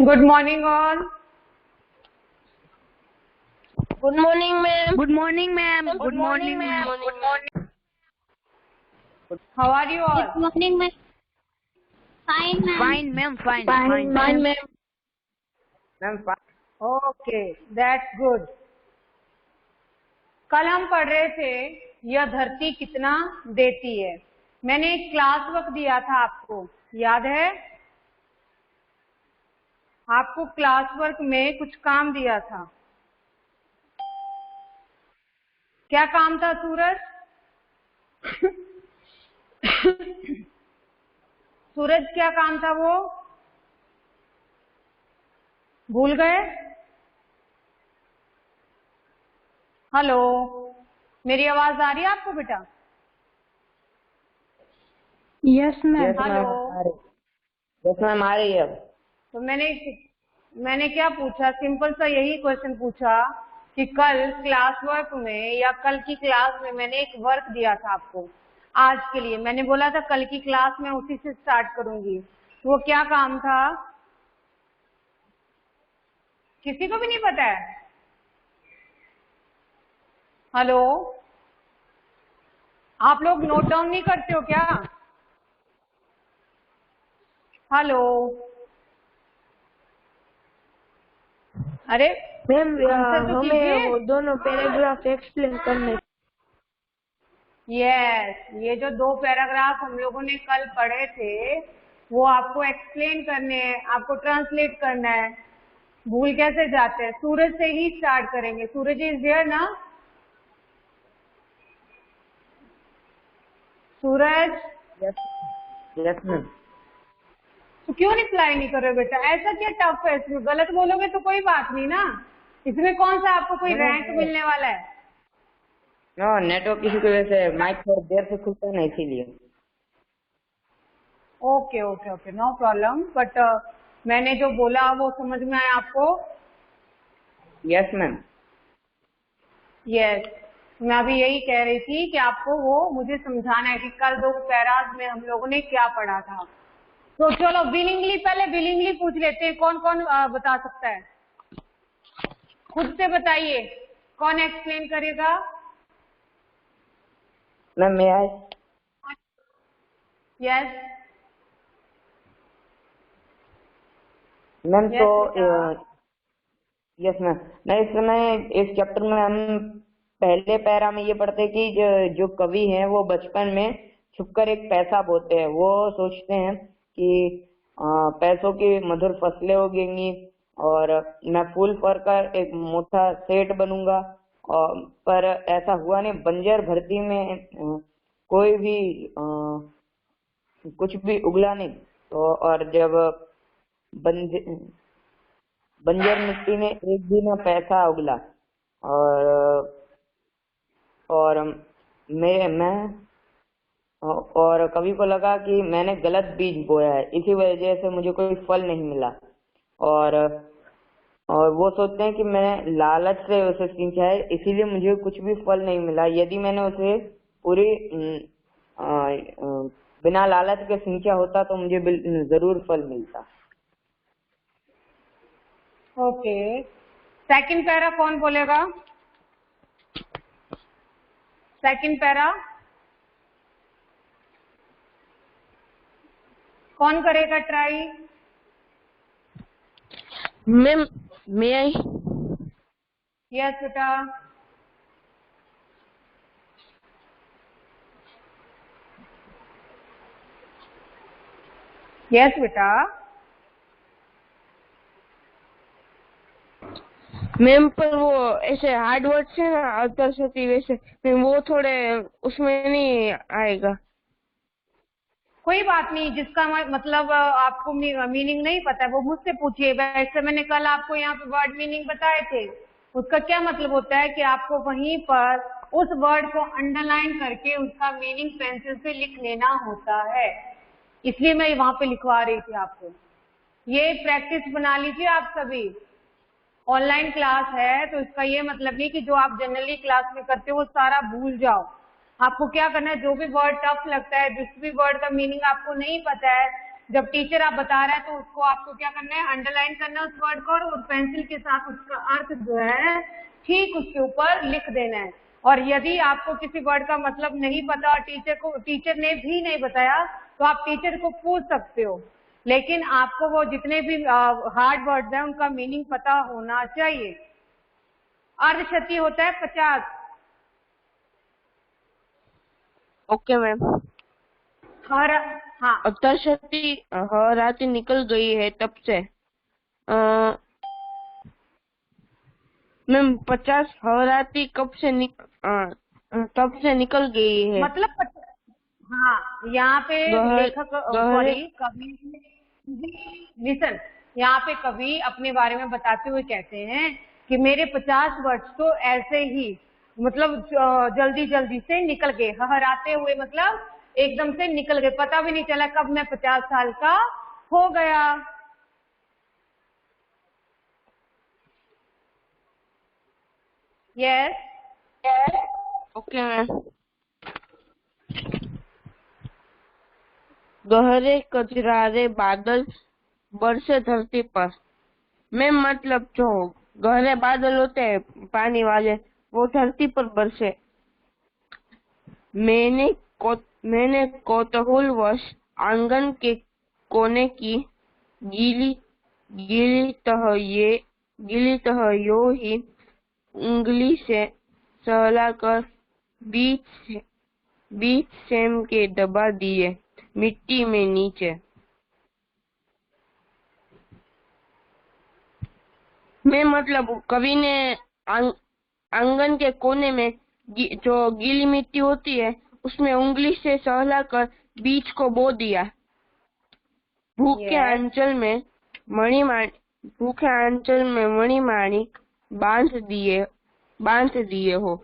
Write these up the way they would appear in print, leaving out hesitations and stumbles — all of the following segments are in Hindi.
Good morning all. Good morning, ma'am. Good morning, ma'am. Good morning, ma'am. Good morning. How are you all? Good morning, ma'am. Fine, ma'am. Fine, ma'am. Fine. Fine, ma'am. Ma'am Okay, that's good. कल हम पढ़ रहे थे यह धरती कितना देती है। मैंने एक क्लास वर्क दिया था आपको, याद है? आपको क्लास वर्क में कुछ काम दिया था। क्या काम था सूरज? सूरज क्या काम था वो? भूल गए? हेलो, मेरी आवाज आ रही है आपको बेटा? Yes, ma'am. Hello, yes ma'am आ रही है। तो मैंने क्या पूछा, सिंपल सा यही क्वेश्चन पूछा कि कल क्लास वर्क में या कल की क्लास में मैंने एक वर्क दिया था आपको आज के लिए। मैंने बोला था कल की क्लास में उसी से स्टार्ट करूंगी। तो वो क्या काम था? किसी को भी नहीं पता है? हेलो, आप लोग नोट डाउन नहीं करते हो क्या? हेलो, अरे मैम आंसर तो हमें कीजिए। वो दोनों पैराग्राफ एक्सप्लेन करने। यस, ये जो दो पैराग्राफ हम लोगों ने कल पढ़े थे वो आपको एक्सप्लेन करने हैं, आपको ट्रांसलेट करना है। भूल कैसे जाते हैं? सूरज से ही स्टार्ट करेंगे। सूरज इज देयर ना? सूरज, यस मैम। तो क्यों रिप्लाई नहीं कर रहे हो बेटा? ऐसा क्या टफ है इसमें? गलत बोलोगे तो कोई बात नहीं ना, इसमें कौन सा आपको कोई रैंक मिलने वाला है? नो, नेटवर्क इशू की वजह से माइक थोड़ा देर से खुलता है ना, इसीलिए। Okay okay okay, no problem. But मैंने जो बोला वो समझ में आया आपको? Yes ma'am. यस, मैं अभी यही कह रही थी कि आपको वो मुझे समझाना है कि कल दो पैराज में हम लोगों ने क्या पढ़ा था। तो चलो विलिंगली, पहले विलिंगली पूछ लेते हैं। कौन कौन बता सकता है? खुद से बताइए, कौन एक्सप्लेन करेगा? मैम मैं आए। यस मैम तो बेटा। Yes ma'am. नहीं, इस समय इस चैप्टर में हम पहले पैरा में ये पढ़ते कि जो कवि हैं वो बचपन में छुपकर एक पैसा बोते हैं। वो सोचते हैं कि पैसों की मधुर फसलें उगेंगी और मैं फूल फर कर एक मोटा सेठ बनूंगा। और पर ऐसा हुआ नहीं। बंजर धरती में कोई भी कुछ भी उगला नहीं। तो और जब बंजर मिट्टी में एक भी न पैसा उगला। और और मैं और कवि को लगा कि मैंने गलत बीज बोया है, इसी वजह से मुझे कोई फल नहीं मिला। और और वो सोचते हैं कि मैंने लालच से उसे सींचा है, इसीलिए मुझे कुछ भी फल नहीं मिला। यदि मैंने उसे पूरी बिना लालच के सींचा होता तो मुझे जरूर फल मिलता। ओके, सेकंड पैरा कौन बोलेगा? सेकंड पैरा कौन करेगा ट्राई? मैम मैं आई। यस बेटा। यस बेटा। मैम पर वो ऐसे हार्ड वर्ड्स है ना अतर सती वैसे, मैम वो थोड़े उसमें नहीं आएगा। कोई बात नहीं, जिसका मतलब आपको मीनिंग नहीं पता है वो मुझसे पूछिए। वैसे मैंने कल आपको यहाँ पे वर्ड मीनिंग बताए थे। उसका क्या मतलब होता है कि आपको वहीं पर उस वर्ड को अंडरलाइन करके उसका मीनिंग पेंसिल से लिख लेना होता है। इसलिए मैं वहां पे लिखवा रही थी आपको। ये प्रैक्टिस बना लीजिए आप सभी। ऑनलाइन क्लास है तो इसका ये मतलब नहीं कि जो आप जनरली क्लास में करते हो वो सारा भूल जाओ। आपको क्या करना है, जो भी वर्ड टफ लगता है, जिस भी वर्ड का मीनिंग आपको नहीं पता है, जब टीचर आप बता रहा है तो उसको आपको क्या करना है, अंडरलाइन करना है उस वर्ड को, और पेंसिल के साथ उसका अर्थ जो है ठीक उसके ऊपर लिख देना है। और यदि आपको किसी वर्ड का मतलब नहीं पता और टीचर ने भी नहीं बताया तो आप टीचर को पूछ सकते हो, लेकिन आपको वो जितने भी हार्ड वर्ड्स हैं उनका मीनिंग पता होना चाहिए। अर्धशती होता है 50। Okay ma'am. हाँ, अर्धशती रात निकल गई है तब से। मैम 50 राती कब से तब से निकल गई है, मतलब हाँ, यहाँ पे लेखक कवि लिसन, यहाँ पे कवि अपने बारे में बताते हुए कहते हैं कि मेरे 50 वर्ष तो ऐसे ही मतलब जल्दी जल्दी से निकल गए, हहराते हुए मतलब एकदम से निकल गए, पता भी नहीं चला कब मैं 50 साल का हो गया। Yes okay ma'am. गहरे कचरारे बादल बरसे धरती पर। मैम मतलब जो गहरे बादल होते हैं पानी वाले, वो धरती पर बरसे। मैंने कौतूहलवश आंगन के कोने की गीली गीली तह यो ही उंगली से सहलाकर बीच सेम के दबा दिए मिट्टी में नीचे। मैं मतलब कवि ने आंगन के कोने में जो गीली मिट्टी होती है उसमें उंगली से सहलाकर बीज को बो दिया। भूखे आंचल में मणिमाणिक बांध दिए हो।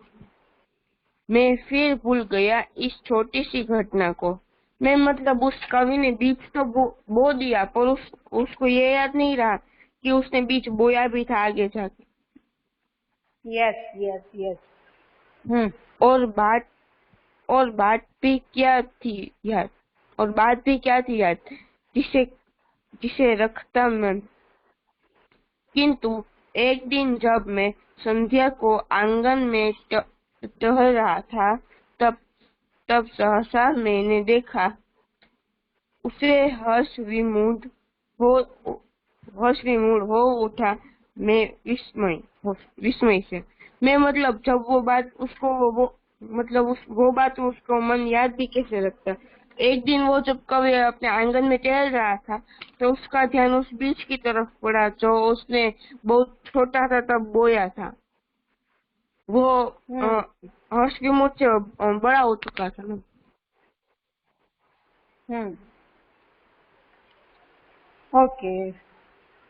मैं फिर भूल गया इस छोटी सी घटना को। मैं मतलब उस कवि ने बीज तो बो दिया, पर उसको ये याद नहीं रहा कि उसने बीज बोया भी था आगे जाके। यस। और बात भी क्या थी याद, जिसे रखता मैं। किंतु एक दिन जब मैं संध्या को आंगन में टहल रहा था, तब सहसा मैंने देखा उसे हर्ष विमूढ़ हो उठा। मैं विस्मय से। मैं मतलब जब वो बात उसको मन याद भी कैसे रखता। एक दिन वो जब कभी अपने आंगन में टहल रहा था तो उसका ध्यान उस बीज की तरफ पड़ा जो उसने बहुत छोटा था तब बोया था। वो हर्ष विमूढ़ से बड़ा हो चुका था ना। ओके,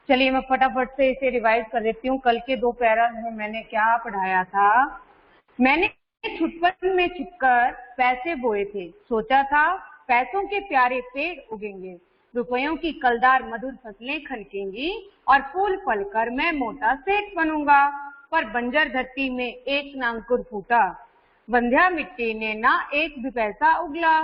चलिए मैं फटाफट से इसे रिवाइज कर देती हूँ। कल के 2 पैरा में मैंने क्या पढ़ाया था। मैंने छुटपन में छुपकर पैसे बोए थे, सोचा था पैसों के प्यारे पेड़ उगेंगे, रुपयों की कलदार मधुर फसलें खनकेंगी और फूल फल कर मैं मोटा सेठ बनूंगा। पर बंजर धरती में एक ना अंकुर फूटा, बंध्या मिट्टी ने ना एक भी पैसा उगला।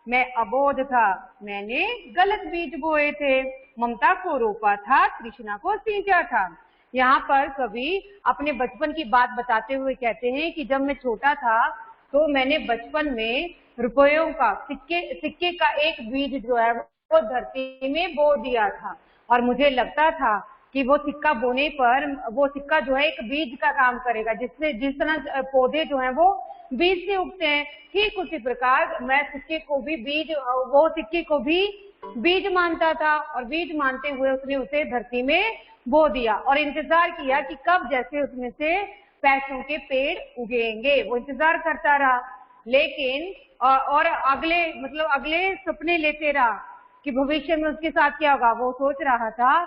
मैं अबोध था, मैंने गलत बीज बोए थे, ममता को रोपा था, तृष्णा को सींचा था। यहाँ पर कवि अपने बचपन की बात बताते हुए कहते हैं कि जब मैं छोटा था तो मैंने बचपन में रुपयों का सिक्के का एक बीज जो है वो धरती में बो दिया था, और मुझे लगता था कि वो सिक्का बोने पर वो सिक्का जो है एक बीज का काम करेगा, जिस तरह पौधे जो हैं वो बीज से उगते हैं, ठीक उसी प्रकार मैं सिक्के को भी बीज मानता था, और बीज मानते हुए उसने उसे धरती में बो दिया और इंतजार किया कि कब जैसे उसमें से पैसों के पेड़ उगेंगे। वो इंतजार करता रहा, लेकिन और अगले सपने लेते रहा कि भविष्य में उसके साथ क्या होगा। वो सोच रहा था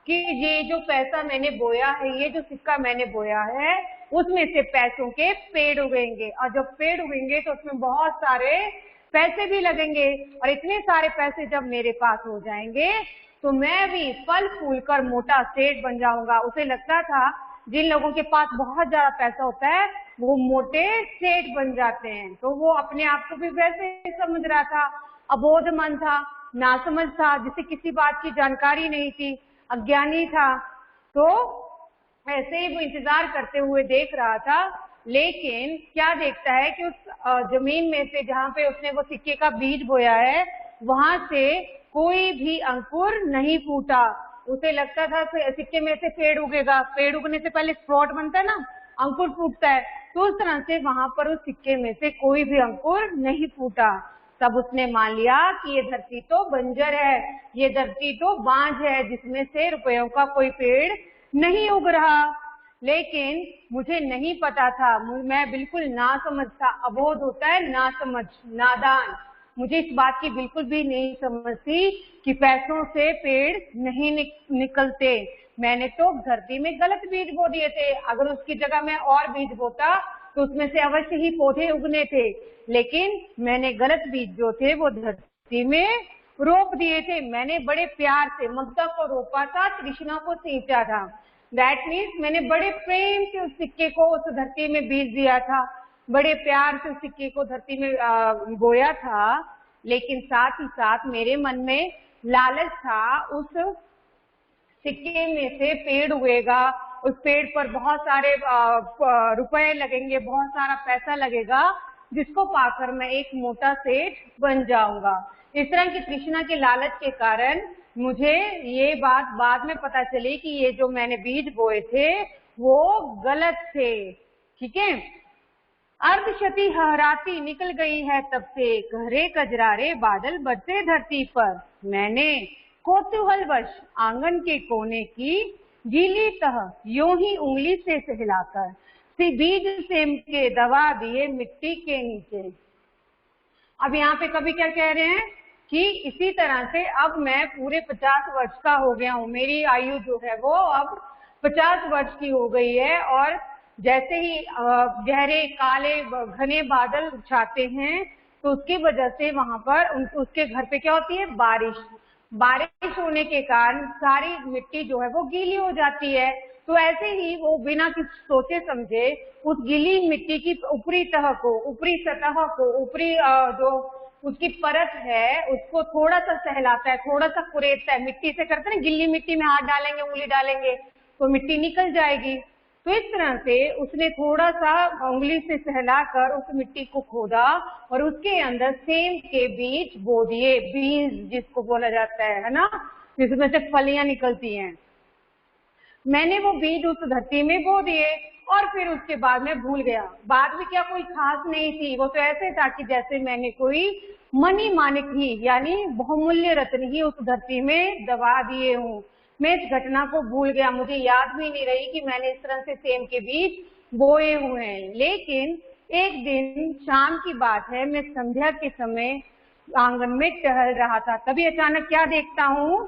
कि ये जो पैसा मैंने बोया है, ये जो सिक्का मैंने बोया है, उसमें से पैसों के पेड़ उगेंगे, और जब पेड़ उगेंगे तो उसमें बहुत सारे पैसे भी लगेंगे, और इतने सारे पैसे जब मेरे पास हो जाएंगे तो मैं भी फल फूल कर मोटा सेठ बन जाऊंगा। उसे लगता था जिन लोगों के पास बहुत ज्यादा पैसा होता है वो मोटे सेठ बन जाते हैं, तो वो अपने आप को भी वैसे समझ रहा था, अबोध मन था। नासमझ था, जिसे किसी बात की जानकारी नहीं थी, अज्ञानी था, तो ऐसे ही वो इंतजार करते हुए देख रहा था। लेकिन क्या देखता है कि उस जमीन में से जहां पे उसने वो सिक्के का बीज बोया है, वहां से कोई भी अंकुर नहीं फूटा। उसे लगता था सिक्के में से पेड़ उगेगा, पेड़ उगने से पहले स्प्राउट बनता है ना, अंकुर फूटता है, तो उस तरह से वहां पर उस सिक्के में से कोई भी अंकुर नहीं फूटा। तब उसने मान लिया कि ये धरती तो बंजर है, ये धरती तो बांझ है, जिसमें से रुपयों का कोई पेड़ नहीं उग रहा। लेकिन मुझे नहीं पता था, मैं बिल्कुल नासमझ था, अबोध होता है नासमझ, नादान। मुझे इस बात की बिल्कुल भी नहीं समझ थी कि पैसों से पेड़ नहीं निकलते। मैंने तो धरती में गलत बीज बो दिए थे, अगर उसकी जगह मैं और बीज बोता तो उसमें से अवश्य ही पौधे उगने थे। लेकिन मैंने गलत बीज जो थे वो धरती में रोप दिए थे। मैंने बड़े प्यार से ममता को रोपा था, तृष्णा को सींचा था। दैट मीन्स मैंने बड़े प्रेम से उस सिक्के को उस धरती में बीज दिया था, बड़े प्यार से उस सिक्के को धरती में बोया था। लेकिन साथ ही साथ मेरे मन में लालच था, उस सिक्के में से पेड़ उगेगा, उस पेड़ पर बहुत सारे रुपए लगेंगे, बहुत सारा पैसा लगेगा, जिसको पाकर मैं एक मोटा सेठ बन जाऊंगा। इस तरह की तृष्णा के लालच के कारण मुझे ये बात बाद में पता चली कि ये जो मैंने बीज बोए थे वो गलत थे। ठीक है, अर्धशती हराती निकल गई है तब से, गहरे कजरारे बादल बरसे धरती पर। मैंने कौतूहलवश आंगन के कोने की गीली तह यूं ही उंगली से सहलाकर बीज सेम के दबा दिए मिट्टी के नीचे। अब यहाँ पे कवि क्या कह रहे हैं कि इसी तरह से अब मैं पूरे 50 वर्ष का हो गया हूँ, मेरी आयु जो है वो अब 50 वर्ष की हो गई है, और जैसे ही गहरे काले घने बादल छाते हैं तो उसकी वजह से वहां पर उसके घर पे क्या होती है, बारिश होने के कारण सारी मिट्टी जो है वो गीली हो जाती है। तो ऐसे ही वो बिना कुछ सोचे समझे उस गीली मिट्टी की ऊपरी सतह को, ऊपरी जो उसकी परत है उसको थोड़ा सा सहलाता है, थोड़ा सा कुरेदता है, मिट्टी से करते हैं, गिल्ली मिट्टी में हाथ डालेंगे, उंगली डालेंगे तो मिट्टी निकल जाएगी। तो इस तरह से उसने थोड़ा सा उंगली से सहलाकर उस मिट्टी को खोदा और उसके अंदर सेम के बीज बो दिए, बीन्स जिसको बोला जाता है ना, जिसमें से फलियां निकलती हैं। मैंने वो बीज उस धरती में बो दिए और फिर उसके बाद मैं भूल गया। बाद में क्या कोई खास नहीं थी, वो तो ऐसे था कि जैसे मैंने कोई मनी मानिक ही यानी बहुमूल्य रत्न ही उस धरती में दबा दिए हूँ। मैं इस घटना को भूल गया, मुझे याद भी नहीं रही कि मैंने इस तरह से सेम के बीज बोए हुए हैं। लेकिन एक दिन शाम की बात है, मैं संध्या के समय आंगन में टहल रहा था, तभी अचानक क्या देखता हूँ,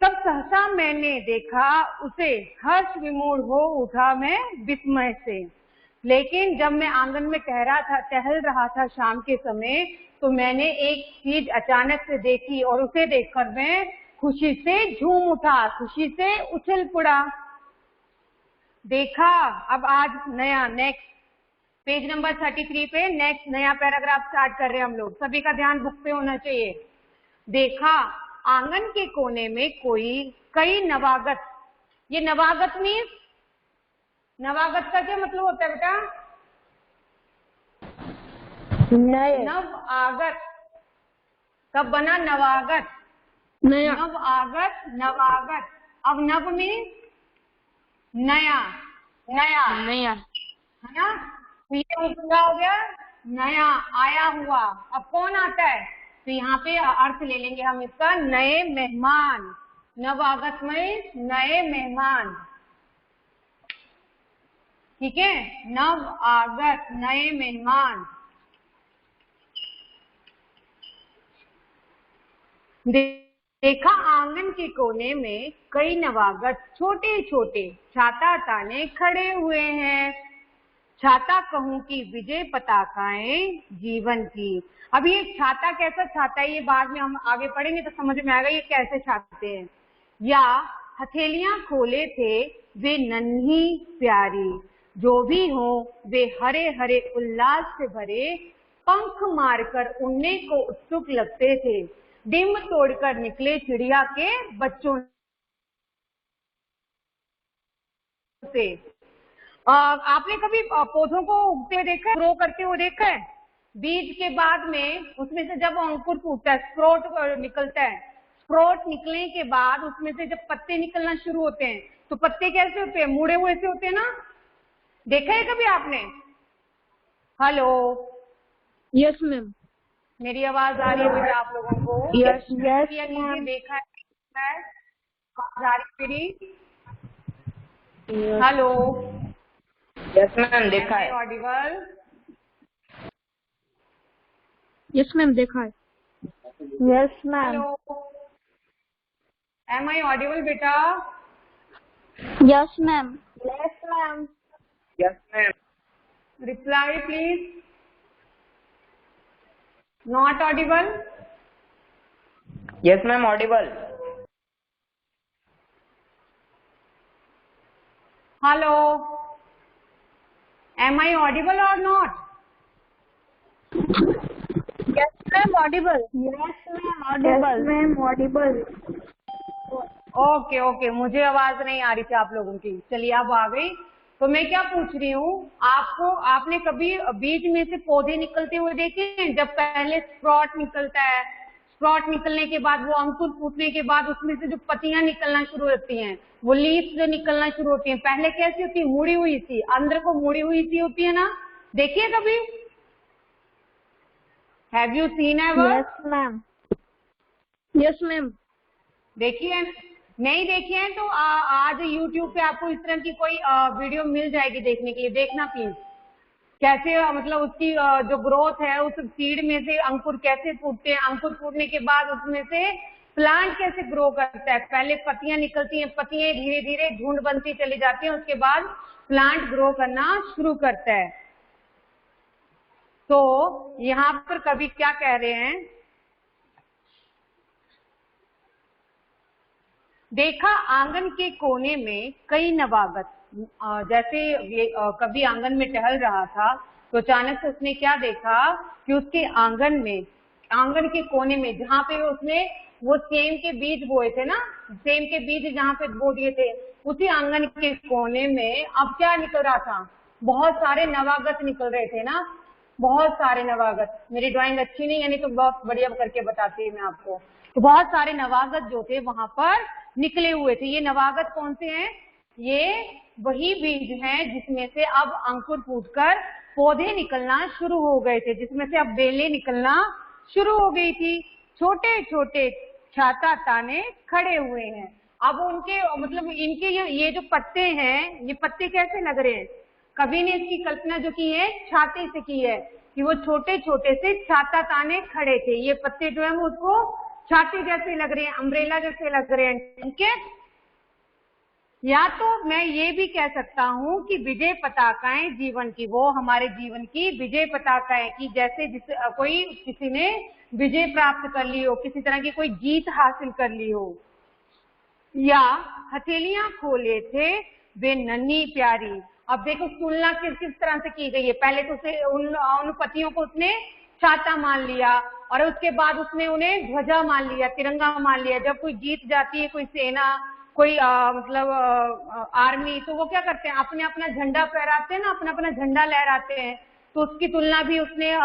तब सहसा मैंने देखा उसे, हर्ष विमूढ़ हो उठा मैं विस्मय से। लेकिन जब मैं आंगन में टहल रहा था शाम के समय, तो मैंने एक चीज अचानक से देखी और उसे देखकर मैं खुशी से झूम उठा, खुशी से उछल पड़ा। देखा, अब आज नया नेक्स्ट पेज नंबर 33 पे नेक्स्ट नया पैराग्राफ स्टार्ट कर रहे हैं हम लोग, सभी का ध्यान बुक पे होना चाहिए। देखा, आंगन के कोने में कई नवागत, ये नवागत मीन्स, नवागत का क्या मतलब होता है बेटा, नए, नव आगत, कब बना नवागत, नया, नव आगत, नवागत। अब नव मीन्स नया, नया नया, है ना, तो ये क्या हो गया, नया, आया हुआ। अब कौन आता है, तो यहाँ पे अर्थ ले लेंगे हम इसका, नए मेहमान। नवागत में नए मेहमान, ठीक है, नव आगत नए मेहमान। देखा, आंगन के कोने में कई नवागत छोटे छोटे छाता ताने खड़े हुए हैं। छाता कहूं कि विजय पताकाएं जीवन की। अब ये छाता कैसा छाता है, ये बाद में हम आगे पढ़ेंगे तो समझ में आएगा ये कैसे छाते हैं। या हथेलियां खोले थे वे नन्ही प्यारी, जो भी हो वे हरे हरे उल्लास से भरे पंख मारकर उड़ने को उत्सुक लगते थे, डिम्ब तोड़कर निकले चिड़िया के बच्चों से। आपने कभी पौधों को उगते हुए देखा है, ग्रो करते हुए देखा है? बीज के बाद में उसमें से जब अंकुर फूटता है, स्प्रोट निकलता है, स्प्रोट निकलने के बाद उसमें से जब पत्ते निकलना शुरू होते हैं, तो पत्ते कैसे होते हैं? मुड़े हुए से होते हैं ना? देखा है कभी आपने? Hello, yes ma'am. मेरी आवाज आ रही है बेटा आप लोगों को? Yes ma'am. देखा है? आवाज आ रही मेरी? हेलो, यस मैम, देखा है। ऑडिबल? यस मैम, देखा है। Yes ma'am. Hello, am I audible बेटा? Yes ma'am. Yes ma'am. Yes ma'am. Reply please. Not audible? Yes ma'am, audible. Hello, am I audible और not? Yes ma'am, audible. Yes ma'am, audible. Ma'am, audible. Okay okay, मुझे आवाज नहीं आ रही थी आप लोगों की। चलिए अब आ गई। तो मैं क्या पूछ रही हूँ आपको, आपने कभी बीज में से पौधे निकलते हुए देखे हैं? जब पहले स्प्रॉट निकलता है, स्प्रॉट निकलने के बाद वो अंकुर फूटने के बाद उसमें से जो पत्तियां निकलना शुरू होती हैं, वो लीफ जो निकलना शुरू होती हैं, पहले कैसी होती है? मुड़ी हुई सी, अंदर को मुड़ी हुई सी होती है ना? देखिए कभी? Have you seen ever? Yes ma'am. Yes ma'am. देखिए, नहीं देखिए हैं तो आज YouTube पे आपको इस तरह की कोई वीडियो मिल जाएगी देखने के लिए, देखना प्लीज। कैसे मतलब उसकी जो ग्रोथ है, उस सीड में से अंकुर कैसे फूटते हैं, अंकुर फूटने के बाद उसमें से प्लांट कैसे ग्रो करता है। पहले पत्तियां निकलती हैं, पत्तियां धीरे धीरे झुंड बनती चली जाती हैं, उसके बाद प्लांट ग्रो करना शुरू करता है। तो यहाँ पर कवि क्या कह रहे हैं? देखा आंगन के कोने में कई नवागत। जैसे कभी आंगन में टहल रहा था तो अचानक से उसने क्या देखा कि उसके आंगन में, आंगन के कोने में जहाँ पे उसने वो सेम के बीज बोए थे ना, सेम के बीज जहाँ पे बो दिए थे, उसी आंगन के कोने में अब क्या निकल रहा था? बहुत सारे नवागत निकल रहे थे ना, बहुत सारे नवागत। मेरी ड्राइंग अच्छी नहीं है, नहीं तो बहुत बढ़िया करके बताती मैं आपको। तो बहुत सारे नवागत जो थे वहां पर निकले हुए थे। ये नवागत कौन से हैं? ये वही बीज हैं जिसमें से अब अंकुर फूटकर पौधे निकलना शुरू हो गए थे, जिसमें से अब बेलें निकलना शुरू हो गई थी। छोटे छोटे छाता ताने खड़े हुए हैं। अब उनके मतलब इनके ये जो पत्ते हैं, ये पत्ते कैसे लग रहे हैं? कवि ने इसकी कल्पना जो की है छाते से की है कि वो छोटे छोटे से छाता ताने खड़े थे। ये पत्ते जो है वो उसको छाते जैसे लग रहे हैं, अम्ब्रेला जैसे लग रहे हैं, ठीक है? या तो मैं ये भी कह सकता हूँ कि विजय पताकाएं जीवन की, वो हमारे जीवन की विजय पताकाएं की, जैसे कोई किसी ने विजय प्राप्त कर ली हो, किसी तरह की कोई जीत हासिल कर ली हो। या हथेलियां खोले थे वे नन्ही प्यारी। अब देखो तुलना किस किस तरह से की गई है। पहले तो उसे उन पतियों को उसने छाता मान लिया और उसके बाद उसने उन्हें ध्वजा मान लिया, तिरंगा मान लिया। जब कोई जीत जाती है, कोई सेना, कोई आर्मी, तो वो क्या करते हैं? अपने अपना झंडा फहराते हैं ना, अपना अपना झंडा लहराते हैं। तो उसकी तुलना भी उसने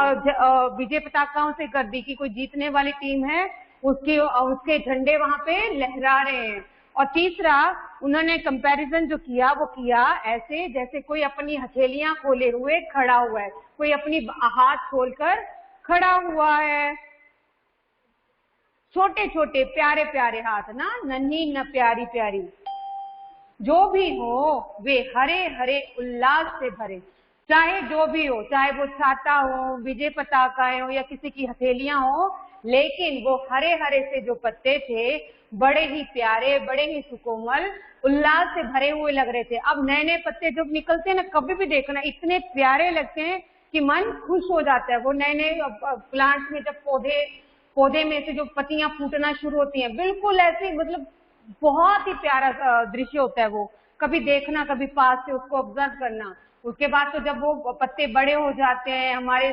विजय पताकाओं से कर दी कि कोई जीतने वाली टीम है, उसके झंडे वहां पे लहरा रहे हैं। और तीसरा उन्होंने कंपैरिजन जो किया वो किया ऐसे जैसे कोई अपनी हथेलियां खोले हुए खड़ा हुआ है, कोई अपनी हाथ खोलकर खड़ा हुआ है। छोटे छोटे प्यारे प्यारे हाथ ना, नन्ही न प्यारी प्यारी, जो भी हो वे हरे हरे उल्लास से भरे। चाहे जो भी हो, चाहे वो छाता हो, विजय पताकाएं हो या किसी की हथेलियां हो, लेकिन वो हरे हरे से जो पत्ते थे बड़े ही प्यारे, बड़े ही सुकोमल, उल्लास से भरे हुए लग रहे थे। अब नए नए पत्ते जब निकलते हैं ना, कभी भी देखना इतने प्यारे लगते हैं कि मन खुश हो जाता है। वो नए नए प्लांट्स में जब पौधे में से जो पत्तियां फूटना शुरू होती हैं, बिल्कुल ऐसे मतलब बहुत ही प्यारा दृश्य होता है वो। कभी देखना, कभी पास से उसको ऑब्जर्व करना। उसके बाद तो जब वो पत्ते बड़े हो जाते हैं, हमारे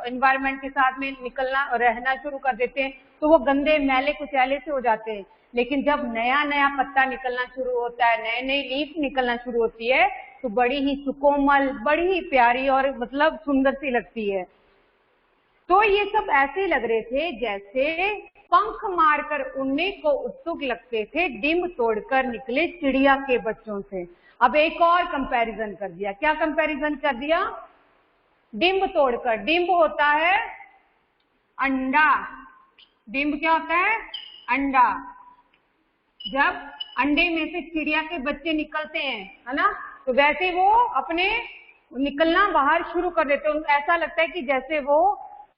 एनवायरनमेंट के साथ में निकलना रहना शुरू कर देते हैं, तो वो गंदे मैले कुचैले से हो जाते हैं। लेकिन जब नया नया पत्ता निकलना शुरू होता है, नए नए लीफ निकलना शुरू होती है, तो बड़ी ही सुकोमल, बड़ी ही प्यारी और मतलब सुंदर सी लगती है। तो ये सब ऐसे लग रहे थे जैसे पंख मारकर उड़ने को उत्सुक लगते थे डिंब तोड़कर निकले चिड़िया के बच्चों से। अब एक और कंपैरिजन कर दिया। क्या कंपैरिजन कर दिया? डिंब तोड़कर। डिंब होता है अंडा। डिंब क्या होता है? अंडा। जब अंडे में से चिड़िया के बच्चे निकलते हैं, है ना, तो वैसे वो अपने निकलना बाहर शुरू कर देते हैं। ऐसा लगता है कि जैसे वो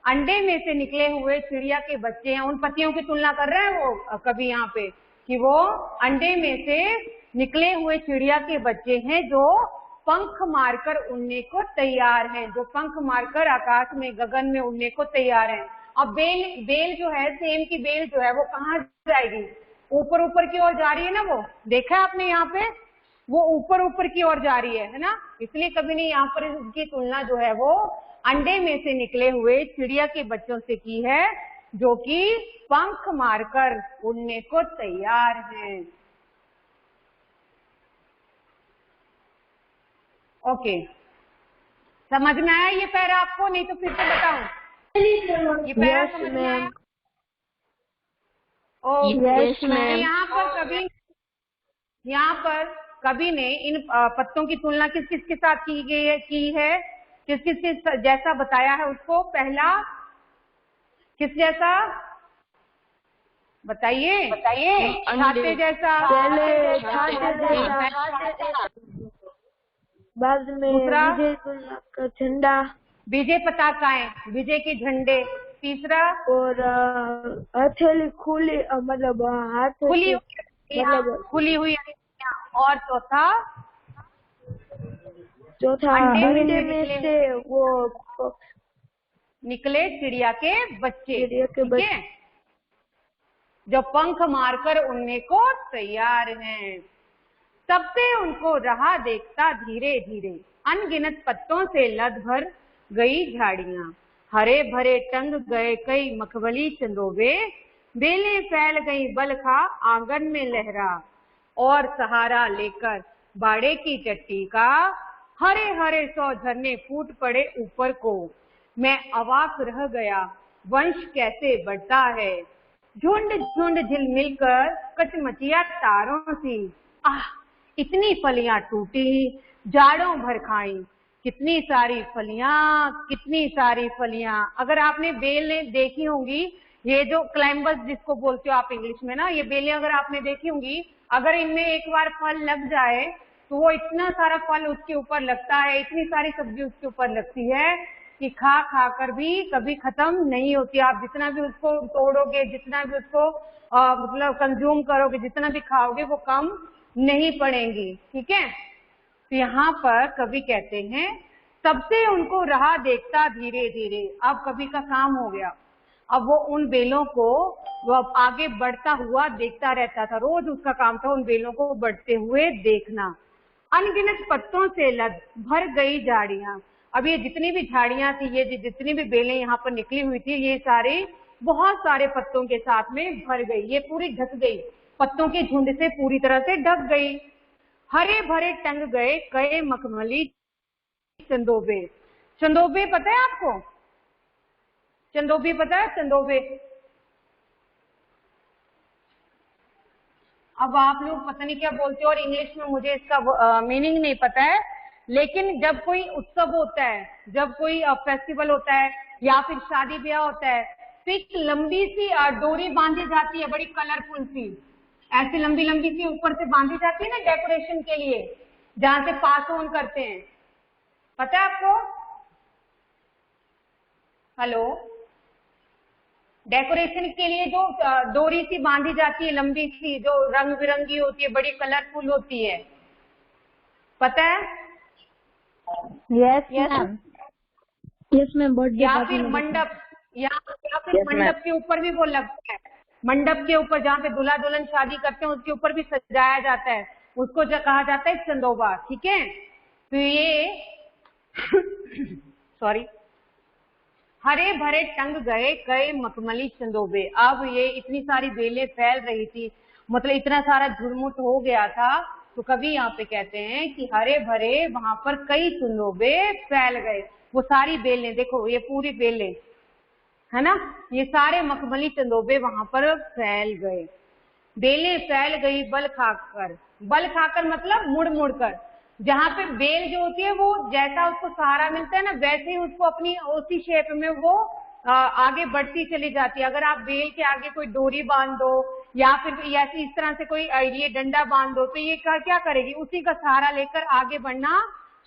अंडे में से निकले हुए चिड़िया के बच्चे हैं। उन पतियों की तुलना कर रहे हैं वो कभी यहाँ पे कि वो अंडे में से निकले हुए चिड़िया के बच्चे हैं जो पंख मारकर उड़ने को तैयार हैं, जो पंख मारकर आकाश में, गगन में उड़ने को तैयार हैं। अब बेल जो है, सेम की बेल जो है वो कहाँ जाएगी? ऊपर ऊपर की ओर जा रही है ना। वो देखा है आपने यहाँ पे, वो ऊपर ऊपर की ओर जा रही है ना। इसलिए कभी नहीं यहाँ पर उसकी तुलना जो है वो अंडे में से निकले हुए चिड़िया के बच्चों से की है, जो कि पंख मारकर उड़ने को तैयार हैं। ओके, समझ में आया ये पैरा आपको? नहीं तो फिर से बताऊं, ये पैरा समझ में आया? यहाँ पर कवि ने इन पत्तों की तुलना किस किस के साथ की है, किस किस के जैसा बताया है उसको? पहला किस जैसा बताइए? छाते जैसा, पहले छाते जैसा, बाद में दूसरा विजय झंडा, विजय पताकाएं, विजय के झंडे। तीसरा और हथेली खुली, मतलब हाथ खुली मतलब खुली हुई। और चौथा अंडे में से वो निकले चिड़िया के बच्चे, ठीक है, जो पंख मारकर उड़ने को तैयार हैं। तब से उनको रहा देखता धीरे धीरे अनगिनत पत्तों से लद भर गई झाड़ियां, हरे भरे टंग गए कई मखमली चंदोबे, बेलें फैल गई बलखा आंगन में लहरा, और सहारा लेकर बाड़े की चट्टी का हरे हरे 100 झरने फूट पड़े ऊपर को। मैं अवाक रह गया, वंश कैसे बढ़ता है, झुंड झुंड झिलमिल कर कचमचिया तारों सी। आह, इतनी फलियां टूटी, जाड़ों भर खाई, कितनी सारी फलियां, कितनी सारी फलियां। अगर आपने बेलें देखी होंगी, ये जो क्लाइंबस जिसको बोलते हो आप इंग्लिश में ना, ये बेलें अगर आपने देखी होंगी, अगर इनमें एक बार फल लग जाए तो वो इतना सारा फल उसके ऊपर लगता है, इतनी सारी सब्जी उसके ऊपर लगती है कि खा खा कर भी कभी खत्म नहीं होती। आप जितना भी उसको तोड़ोगे, जितना भी उसको मतलब कंज्यूम करोगे, जितना भी खाओगे, वो कम नहीं पड़ेंगी। ठीक है, तो यहाँ पर कवि कहते हैं तब से उनको रहा देखता धीरे धीरे। अब कवि का काम हो गया, अब वो उन बेलों को वो आगे बढ़ता हुआ देखता रहता था। रोज उसका काम था उन बेलों को बढ़ते हुए देखना। अनगिनत पत्तों से लद भर गई झाड़ियां। अब ये जितनी भी झाड़ियां थी, ये जितनी भी बेलें यहाँ पर निकली हुई थी, ये सारी बहुत सारे पत्तों के साथ में भर गई। ये पूरी ढक गई, पत्तों के झुंड से पूरी तरह से ढक गई। हरे भरे टंग गए कई मखमली चंदोबे। चंदोबे पता है आपको? चंदोबे पता है? चंदोबे। अब आप लोग पता नहीं क्या बोलते हो, और इंग्लिश में मुझे इसका मीनिंग नहीं पता है, लेकिन जब कोई उत्सव होता है, जब कोई फेस्टिवल होता है या फिर शादी ब्याह होता है, तो एक लंबी सी डोरी बांधी जाती है, बड़ी कलरफुल सी, ऐसी लंबी लंबी सी ऊपर से बांधी जाती है ना डेकोरेशन के लिए, जहां से पास ऑन करते हैं। पता है आपको? हेलो, डेकोरेशन के लिए जो डोरी सी बांधी जाती है, लंबी सी, जो रंग बिरंगी होती है, बड़ी कलरफुल होती है, पता है? Yes ma'am. Yes ma'am. या फिर मंडप, या फिर मंडप के ऊपर भी वो लगता है। मंडप के ऊपर जहाँ पे दूल्हा दुल्हन शादी करते हैं, उसके ऊपर भी सजाया जाता है, उसको जो कहा जाता है चंदोबा। ठीक है, तो ये सॉरी। हरे भरे टंग गए कई मखमली चंदोबे। अब ये इतनी सारी बेलें फैल रही थी, मतलब इतना सारा झुरमुट हो गया था, तो कभी यहाँ पे कहते हैं कि हरे भरे वहां पर कई चंदोबे फैल गए। वो सारी बेलें देखो, ये पूरी बेलें है ना, ये सारे मखमली चंदोबे वहां पर फैल गए। बेलें फैल गई बल खाकर। बल खाकर मतलब मुड़ मुड़ कर। जहां पे बेल जो होती है वो जैसा उसको सहारा मिलता है ना, वैसे ही उसको अपनी उसी शेप में वो आगे बढ़ती चली जाती है। अगर आप बेल के आगे कोई डोरी बांध दो या फिर ऐसी इस तरह से कोई ये डंडा बांध दो, तो ये क्या करेगी, उसी का सहारा लेकर आगे बढ़ना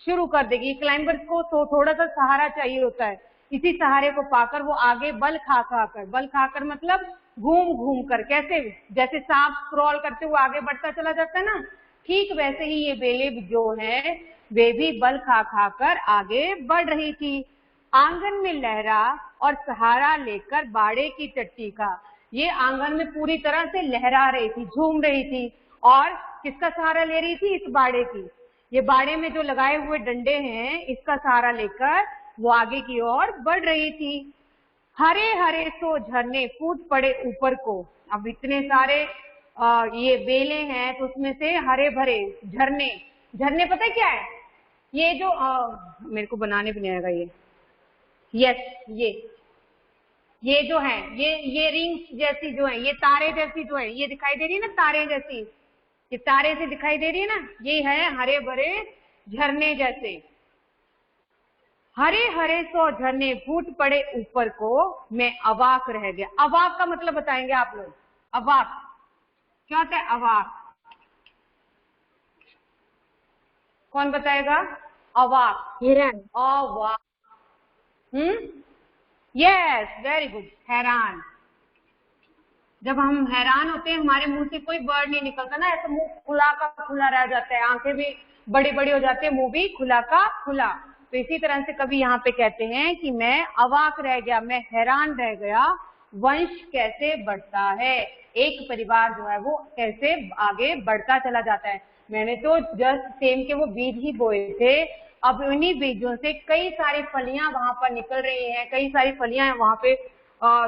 शुरू कर देगी। क्लाइंबर्स को तो थोड़ा सा सहारा चाहिए होता है, इसी सहारे को पाकर वो आगे बल खाकर मतलब घूम घूम कर, कैसे जैसे सांप स्क्रॉल करते हुए आगे बढ़ता चला जाता है ना, ठीक वैसे ही ये बेलें जो है वे भी बल खाकर आगे बढ़ रही थी। आंगन में लहरा और सहारा लेकर बाड़े की चट्टी का। ये आंगन में पूरी तरह से लहरा रही थी, झूम रही थी, और किसका सहारा ले रही थी, इस बाड़े की। ये बाड़े में जो लगाए हुए डंडे हैं, इसका सहारा लेकर वो आगे की ओर बढ़ रही थी। हरे हरे सो झरने फूट पड़े ऊपर को। अब इतने सारे ये बेलें हैं, तो उसमें से हरे भरे झरने, झरने पता है क्या है, ये जो मेरे को बनाने भी नहीं आएगा ये, यस, ये जो है, ये रिंग्स जैसी जो है, ये तारे जैसी जो है, ये दिखाई दे रही है ना, तारे जैसी, ये तारे से दिखाई दे रही है ना, ये है हरे भरे झरने जैसे। हरे हरे सो झरने फूट पड़े ऊपर को, मैं अवाक रह गया। अवाक का मतलब बताएंगे आप लोग, अवाक क्या होता है, अवाक कौन बताएगा, अवाक, हैरान। अवाक, यस, वेरी गुड, हैरान। जब हम हैरान होते हैं, हमारे मुंह से कोई वर्ड नहीं निकलता ना, ऐसा मुंह खुला का खुला रह जाता है, आंखें भी बड़ी बड़ी हो जाती है, मुंह भी खुला का खुला। तो इसी तरह से कभी यहाँ पे कहते हैं कि मैं अवाक रह गया, मैं हैरान रह गया, वंश कैसे बढ़ता है, एक परिवार जो है वो कैसे आगे बढ़ता चला जाता है। मैंने तो जस्ट सेम के वो बीज ही बोए थे, अब उन्हीं बीजों से कई सारी फलियां वहां पर निकल रही हैं, कई सारी फलियां वहां पे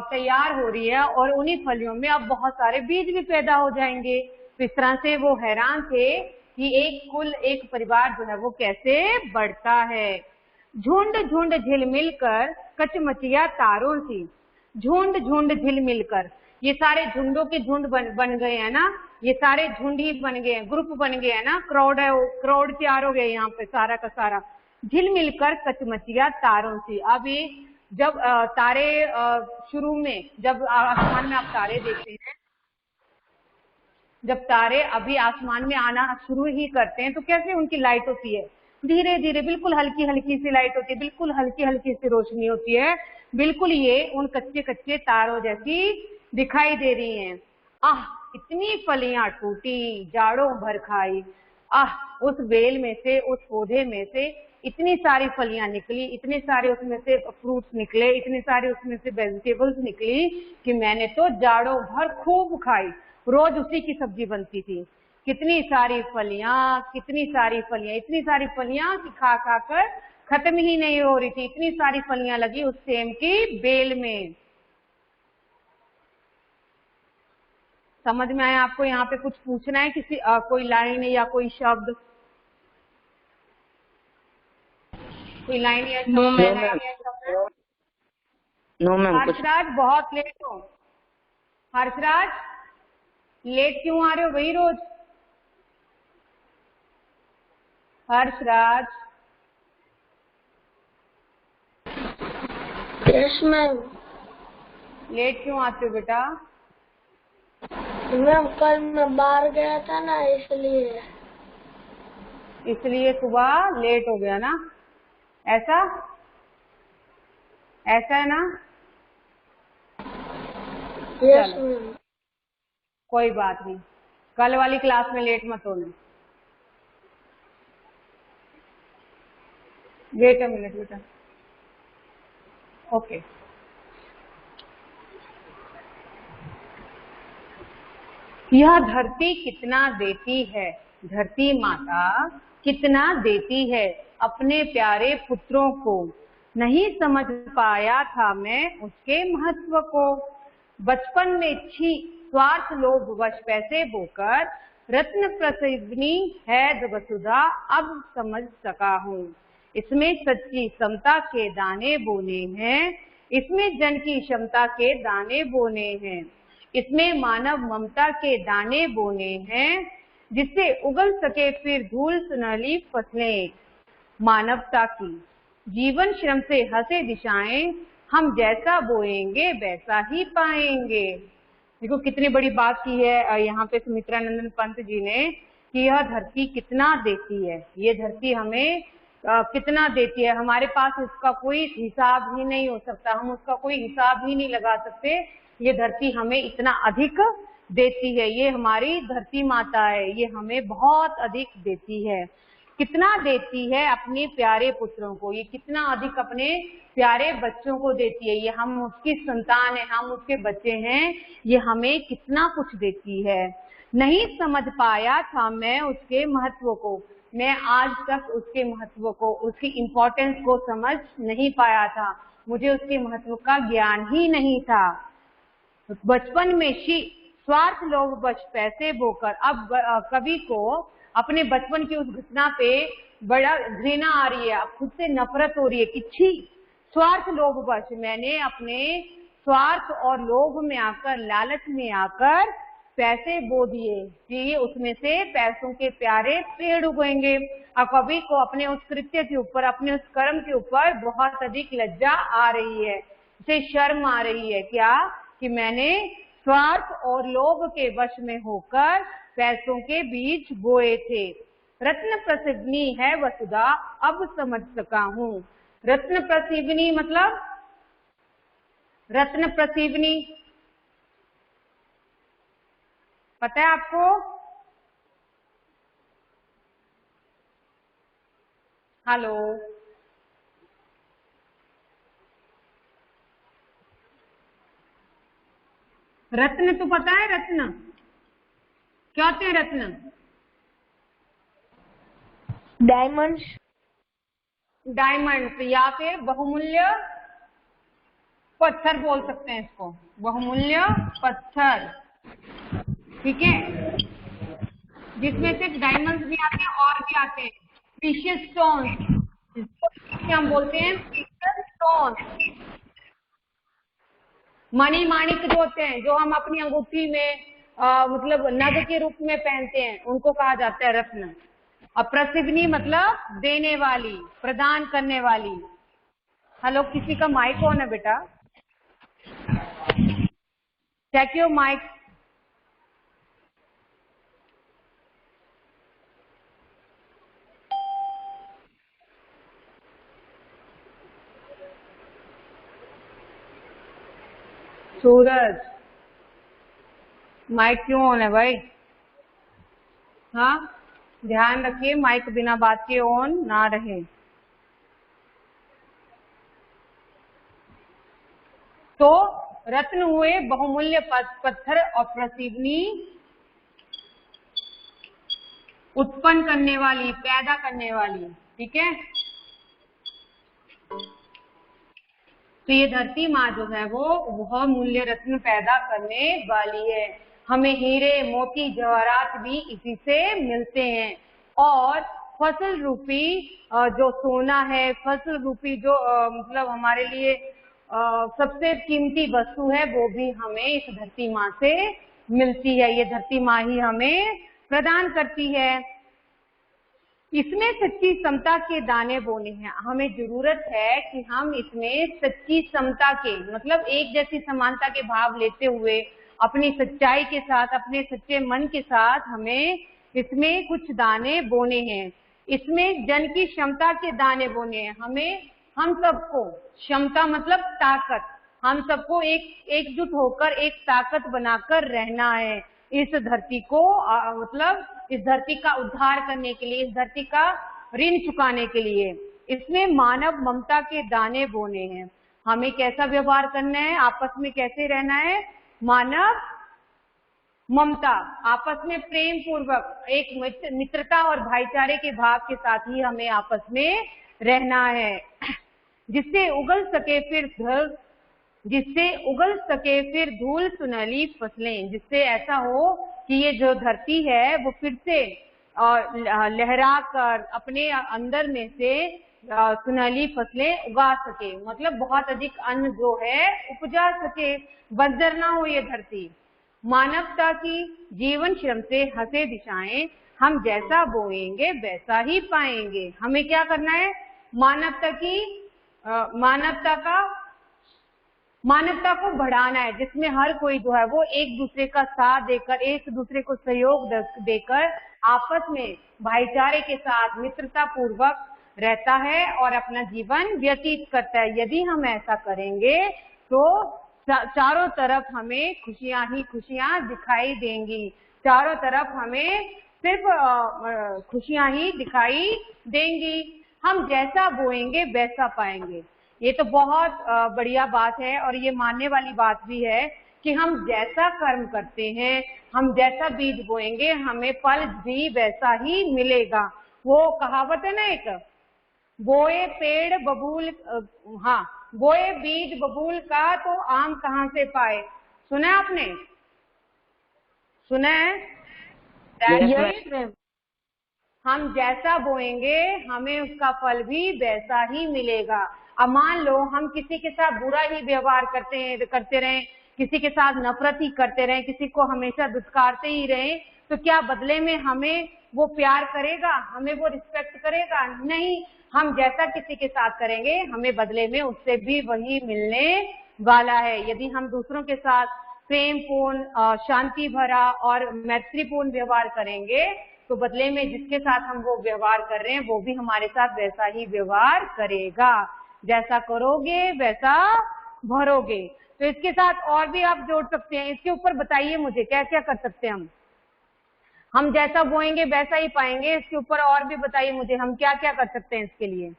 तैयार हो रही है, और उन्हीं फलियों में अब बहुत सारे बीज भी पैदा हो जाएंगे। तो इस तरह से वो हैरान थे कि एक कुल, एक परिवार जो है वो कैसे बढ़ता है। झुंड झुंड झिलमिल कर कचमचिया तारों सी। झुंड झुंड झिलमिल कर, ये सारे झुंडों के झुंड बन गए हैं ना, ये सारे झुंड ही बन गए हैं, ग्रुप बन गए हैं ना, क्राउड है, क्राउड तैयार हो गए यहाँ पे सारा का सारा। झिलमिल कर कचमचिया तारों सी। अब ये जब तारे शुरू में, जब आसमान में आप तारे देखते हैं, जब तारे अभी आसमान में आना शुरू ही करते हैं, तो कैसे उनकी लाइट होती है, धीरे धीरे, बिल्कुल हल्की हल्की सी लाइट होती है, बिल्कुल हल्की हल्की सी रोशनी होती है, बिल्कुल ये उन कच्चे कच्चे तारों जैसी दिखाई दे रही हैं। आह, इतनी फलियां टूटी, जाड़ों भर खाई। आह, उस बेल में से, उस पौधे में से इतनी सारी फलियां निकली, इतने सारे उसमें से फ्रूट्स निकले, इतने सारे उसमें से वेजिटेबल्स निकली कि मैंने तो जाड़ों भर खूब खाई। रोज उसी की सब्जी बनती थी। कितनी सारी फलियां, कितनी सारी फलियां, इतनी सारी फलियां कि खा खा कर खत्म ही नहीं हो रही थी, इतनी सारी फलियां लगी उस सेम की बेल में। समझ में आया आपको? यहाँ पे कुछ पूछना है, किसी कोई लाइन या कोई शब्द, कोई लाइन या शब्द? No ma'am. हर्षराज बहुत लेट हो, हर्षराज लेट क्यों आ रहे हो वही रोज? Harshraj, yes ma'am. लेट क्यों आते हो बेटा? मैम कल मैं बाहर गया था ना, इसलिए सुबह लेट हो गया ना, ऐसा है ना? Yes ma'am. कोई बात नहीं, कल वाली क्लास में लेट मत होना। वेट अ मिनट बेटा, ओके। यह धरती कितना देती है, धरती माता कितना देती है अपने प्यारे पुत्रों को। नहीं समझ पाया था मैं उसके महत्व को। बचपन में छी स्वार्थ लोभ वश पैसे बोकर रत्न प्रसिद्धि है वसुधा अब समझ सका हूँ। इसमें सच्ची समता के दाने बोने हैं, इसमें जन की क्षमता के दाने बोने हैं, इसमें मानव ममता के दाने बोने हैं, जिससे उगल सके फिर धूल सुनहली फसलें मानवता की। जीवन श्रम से हंसे दिशाएं, हम जैसा बोएंगे वैसा ही पाएंगे। देखो कितनी बड़ी बात की है यहाँ पे सुमित्रानंदन पंत जी ने कि यह धरती कितना देती है, ये धरती हमें कितना देती है। हमारे पास उसका कोई हिसाब ही नहीं हो सकता, हम उसका कोई हिसाब ही नहीं लगा सकते। ये धरती हमें इतना अधिक देती है, ये हमारी धरती माता है, ये हमें बहुत अधिक देती है। कितना देती है अपने प्यारे पुत्रों को, ये कितना अधिक अपने प्यारे बच्चों को देती है। ये हम उसकी संतान है, हम उसके बच्चे हैं, ये हमें कितना कुछ देती है। नहीं समझ पाया था मैं उसके महत्व को, मैं आज तक उसके महत्व को, उसकी इम्पोर्टेंस को समझ नहीं पाया था, मुझे उसके महत्व का ज्ञान ही नहीं था। बचपन में स्वार्थ लोभ बस पैसे बोकर, अब कवि को अपने बचपन की उस घटना पे बड़ा घृणा आ रही है, अब खुद से नफरत हो रही है कि छी स्वार्थ लोभ बस, मैंने अपने स्वार्थ और लोभ में आकर, लालच में आकर पैसे बो दिए कि उसमें से पैसों के प्यारे पेड़ उगेंगे। और कवि को अपने उस कृत्य के ऊपर, अपने उस कर्म के ऊपर बहुत अधिक लज्जा आ रही है, उसे शर्म आ रही है क्या कि मैंने स्वार्थ और लोभ के वश में होकर पैसों के बीज बोए थे। रत्न प्रसिद्धि है वसुधा अब समझ सका हूँ। रत्न प्रसिद्धि मतलब रत्न प्रसिद्धि पता है आपको? हेलो, रत्न तो पता है? रत्न क्या होते हैं? रत्न डायमंड्स, डायमंड्स या फिर बहुमूल्य पत्थर बोल सकते हैं इसको, बहुमूल्य पत्थर, ठीक है, जिसमें सिर्फ डायमंड्स भी आते हैं और भी आते हैं प्रीशियस स्टोन्स, जिसको हम बोलते हैं प्रीशियस स्टोन्स। मणि माणिक जो होते हैं, जो हम अपनी अंगूठी में मतलब नग के रूप में पहनते हैं, उनको कहा जाता है रत्न। और प्रसिद्धि मतलब देने वाली, प्रदान करने वाली। हेलो, किसी का माइक ऑन है बेटा? Check your mic. Suraj, mic क्यों ऑन है भाई? हाँ, ध्यान रखिए माइक बिना बात के ऑन ना रहे। तो रत्न हुए बहुमूल्य पत्थर और प्रसिद्धि उत्पन्न करने वाली, पैदा करने वाली, ठीक है। तो ये धरती माँ जो है वो बहुत मूल्य रत्न पैदा करने वाली है। हमें हीरे मोती जवाहरात भी इसी से मिलते हैं, और फसल रूपी जो सोना है, फसल रूपी जो मतलब हमारे लिए सबसे कीमती वस्तु है, वो भी हमें इस धरती माँ से मिलती है। ये धरती माँ ही हमें प्रदान करती है। इसमें सच्ची समता के दाने बोने हैं। हमें जरूरत है कि हम इसमें सच्ची समता के मतलब एक जैसी समानता के भाव लेते हुए अपनी सच्चाई के साथ, अपने सच्चे मन के साथ हमें इसमें कुछ दाने बोने हैं। इसमें जन की क्षमता के दाने बोने हैं। हमें हम सबको, क्षमता मतलब ताकत, हम सबको एकजुट होकर एक ताकत बनाकर रहना है इस धरती को मतलब इस धरती का उद्धार करने के लिए, इस धरती का ऋण चुकाने के लिए। इसमें मानव ममता के दाने बोने हैं। हमें कैसा व्यवहार करना है, आपस में कैसे रहना है, मानव ममता, आपस में प्रेम पूर्वक एक मित्रता और भाईचारे के भाव के साथ ही हमें आपस में रहना है, जिससे उगल सके फिर धूल सुनहली फसलें, जिससे ऐसा हो कि ये जो धरती है वो फिर से लहरा कर अपने अंदर में से सुनहली फसलें उगा सके, मतलब बहुत अधिक अन्न जो है उपजा सके, बंजर ना हो ये धरती। मानवता की जीवन श्रम से हंसे दिशाएं, हम जैसा बोएंगे वैसा ही पाएंगे। हमें क्या करना है? मानवता को बढ़ाना है, जिसमें हर कोई जो है वो एक दूसरे का साथ देकर, एक दूसरे को सहयोग देकर आपस में भाईचारे के साथ मित्रता पूर्वक रहता है और अपना जीवन व्यतीत करता है। यदि हम ऐसा करेंगे तो चारों तरफ हमें खुशियां ही खुशियां दिखाई देंगी, चारों तरफ हमें सिर्फ खुशियां ही दिखाई देंगी। हम जैसा बोएंगे वैसा पाएंगे। ये तो बहुत बढ़िया बात है और ये मानने वाली बात भी है कि हम जैसा कर्म करते हैं, हम जैसा बीज बोएंगे हमें फल भी वैसा ही मिलेगा। वो कहावत है ना एक, बोए बीज बबूल का तो आम कहाँ से पाए। सुना है आपने? सुना है? हम जैसा बोएंगे हमें उसका फल भी वैसा ही मिलेगा। अब मान लो हम किसी के साथ बुरा ही व्यवहार करते रहें, किसी के साथ नफरत ही करते रहें, किसी को हमेशा दुत्कारते ही रहें, तो क्या बदले में हमें वो प्यार करेगा, हमें वो रिस्पेक्ट करेगा? नहीं। हम जैसा किसी के साथ करेंगे हमें बदले में उससे भी वही मिलने वाला है। यदि हम दूसरों के साथ प्रेमपूर्ण, शांति भरा और मैत्रीपूर्ण व्यवहार करेंगे तो बदले में जिसके साथ हम वो व्यवहार कर रहे हैं वो भी हमारे साथ वैसा ही व्यवहार करेगा। जैसा करोगे वैसा भरोगे। तो इसके साथ और भी आप जोड़ सकते हैं। इसके ऊपर बताइए मुझे क्या क्या कर सकते हैं हम जैसा बोएंगे वैसा ही पाएंगे। इसके ऊपर और भी बताइए मुझे, हम क्या क्या कर सकते हैं इसके लिए।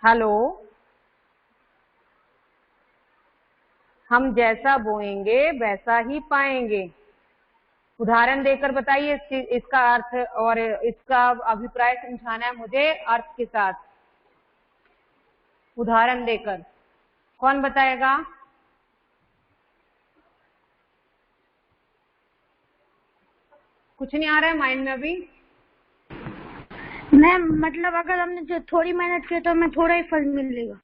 हेलो, हम जैसा बोएंगे वैसा ही पाएंगे। उदाहरण देकर बताइए इसका अर्थ और इसका अभिप्राय समझाना है मुझे अर्थ के साथ। उदाहरण देकर कौन बताएगा? कुछ नहीं आ रहा है माइंड में अभी? मैम मतलब अगर हमने जो थोड़ी मेहनत की तो हमें थोड़ा ही फल मिलेगा,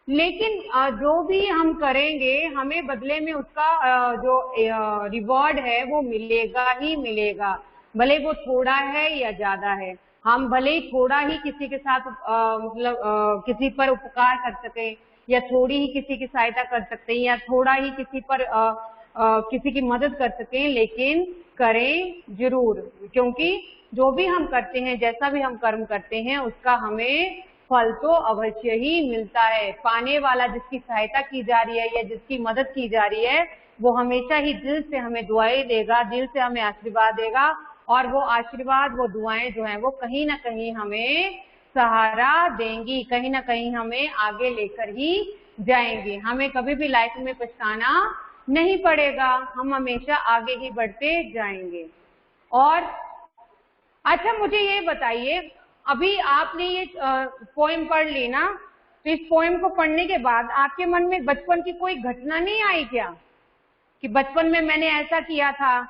लेकिन जो भी हम करेंगे हमें बदले में उसका जो रिवॉर्ड है वो मिलेगा ही मिलेगा, भले वो थोड़ा है या ज्यादा है। हम भले ही थोड़ा ही किसी के साथ किसी पर उपकार कर सके या थोड़ी ही किसी की सहायता कर सकते हैं या थोड़ा ही किसी पर किसी की मदद कर सकें, लेकिन करें जरूर, क्योंकि जो भी हम करते हैं, जैसा भी हम कर्म करते हैं उसका हमें फल तो अवश्य ही मिलता है। पाने वाला, जिसकी सहायता की जा रही है या जिसकी मदद की जा रही है, वो हमेशा ही दिल से हमें दुआएं देगा, दिल से हमें आशीर्वाद देगा और वो आशीर्वाद, वो दुआएं जो हैं वो कहीं ना कहीं हमें सहारा देंगी, कहीं ना कहीं हमें आगे लेकर ही जाएंगी। हमें कभी भी लाइफ में पछताना नहीं पड़ेगा, हम हमेशा आगे ही बढ़ते जाएंगे। और अच्छा मुझे ये बताइए, अभी आपने ये पोएम पढ़ ली ना, तो इस पोएम को पढ़ने के बाद आपके मन में बचपन की कोई घटना नहीं आई क्या, कि बचपन में मैंने ऐसा किया था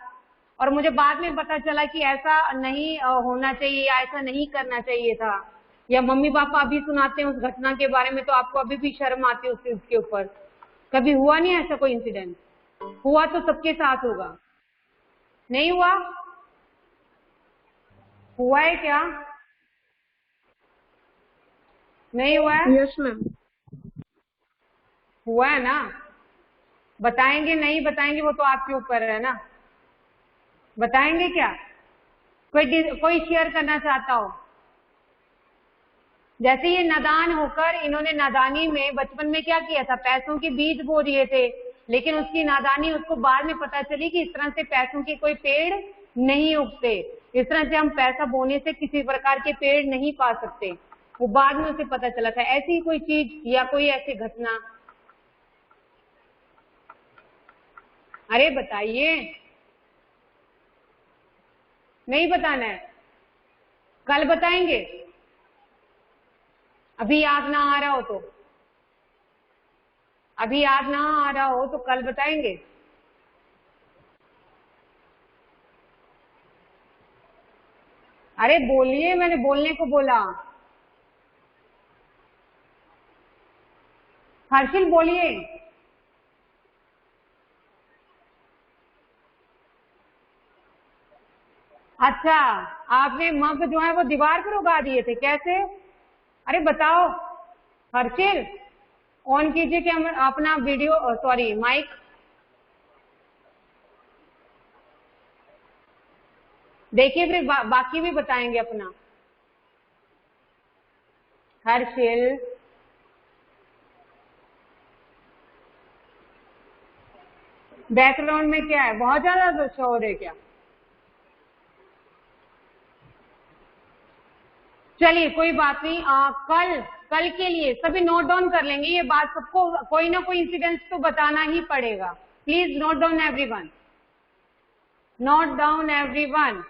और मुझे बाद में पता चला कि ऐसा नहीं होना चाहिए या ऐसा नहीं करना चाहिए था, या मम्मी पापा अभी सुनाते हैं उस घटना के बारे में तो आपको अभी भी शर्म आती है उसके ऊपर? कभी हुआ नहीं ऐसा कोई इंसिडेंट? हुआ तो सबके साथ होगा, नहीं हुआ? हुआ है क्या? नहीं हुआ है? Yes ma'am. हुआ है ना? बताएंगे नहीं बताएंगे वो तो आपके ऊपर है ना। बताएंगे क्या? कोई शेयर करना चाहता हो? जैसे ये नादान होकर इन्होंने नादानी में बचपन में क्या किया था, पैसों के बीज बो दिए थे, लेकिन उसकी नादानी उसको बाद में पता चली कि इस तरह से पैसों के कोई पेड़ नहीं उगते, इस तरह से हम पैसा बोने से किसी प्रकार के पेड़ नहीं पा सकते। वो बाद में उसे पता चला था। ऐसी कोई चीज या कोई ऐसी घटना, अरे बताइए। नहीं बताना है, कल बताएंगे। अभी याद ना आ रहा हो तो, अभी याद ना आ रहा हो तो कल बताएंगे। अरे बोलिए, मैंने बोलने को बोला। हर्षिल बोलिए। अच्छा, आपने मग जो है वो दीवार पर उगा दिए थे, कैसे? अरे बताओ हर्षिल, ऑन कीजिए क्या अपना वीडियो, सॉरी माइक। देखिए फिर बाकी भी बताएंगे अपना। हर्षिल, बैकग्राउंड में क्या है, बहुत ज्यादा शोर है क्या? चलिए कोई बात नहीं, कल के लिए सभी नोट डाउन कर लेंगे ये बात। सबको कोई ना कोई इंसिडेंस तो बताना ही पड़ेगा। Please note down everyone, note down everyone,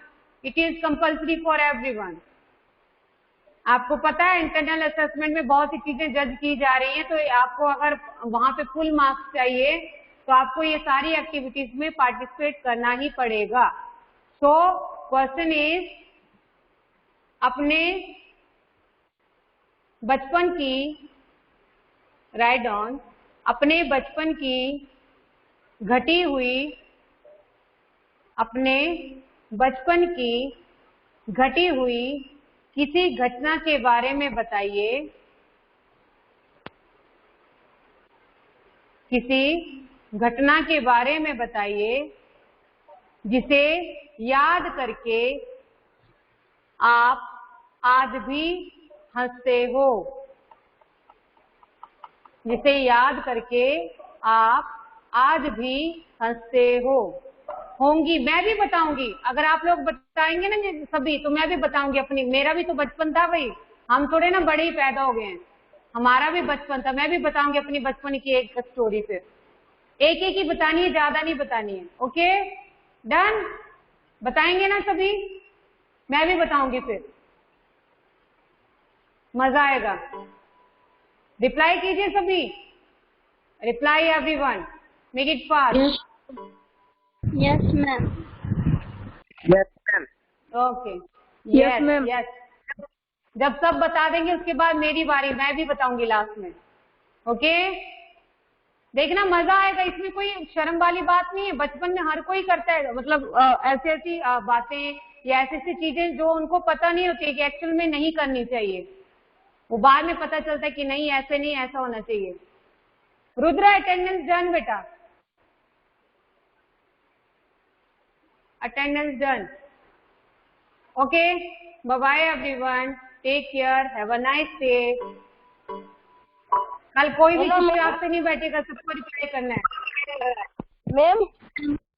it is compulsory for everyone. आपको पता है इंटरनल असेसमेंट में बहुत सी चीजें जज की जा रही हैं, तो आपको अगर वहां पे फुल मार्क्स चाहिए तो आपको ये सारी एक्टिविटीज में पार्टिसिपेट करना ही पड़ेगा। सो क्वेश्चन इज, अपने बचपन की, राइट डाउन, अपने बचपन की घटी हुई, अपने बचपन की घटी हुई किसी घटना के बारे में बताइए। किसी घटना के बारे में बताइए जिसे याद करके आप आज भी हंसते हो। जिसे याद करके आप आज भी हंसते होंगी। मैं भी बताऊंगी, अगर आप लोग बताएंगे ना सभी, तो मैं भी बताऊंगी अपनी। मेरा भी तो बचपन था भाई, हम थोड़े ना बड़े ही पैदा हो गए हैं, हमारा भी बचपन था। मैं भी बताऊंगी अपनी बचपन की एक स्टोरी। फिर एक एक ही बतानी है, ज्यादा नहीं बतानी है। ओके डन, बताएंगे ना सभी? मैं भी बताऊंगी, फिर मजा आएगा। रिप्लाई कीजिए सभी, reply everyone, make it fast. Yes ma'am. Yes ma'am. Okay, yes ma'am. Yes. जब सब बता देंगे उसके बाद मेरी बारी, मैं भी बताऊंगी लास्ट में। ओके, देखना मजा आएगा, इसमें कोई शर्म वाली बात नहीं है। बचपन में हर कोई करता है, मतलब ऐसी ऐसी बातें या ऐसी ऐसी चीजें जो उनको पता नहीं होती कि एक्चुअल में नहीं करनी चाहिए, वो बाद में पता चलता है कि नहीं ऐसे नहीं, ऐसा होना चाहिए। रुद्र, अटेंडेंस डन बेटा, attendance done. Okay, bye bye everyone, take care, have a nice day. कल कोई भी चुपचाप से नहीं बैठेगा, सबको रिप्लाई करना है। मैम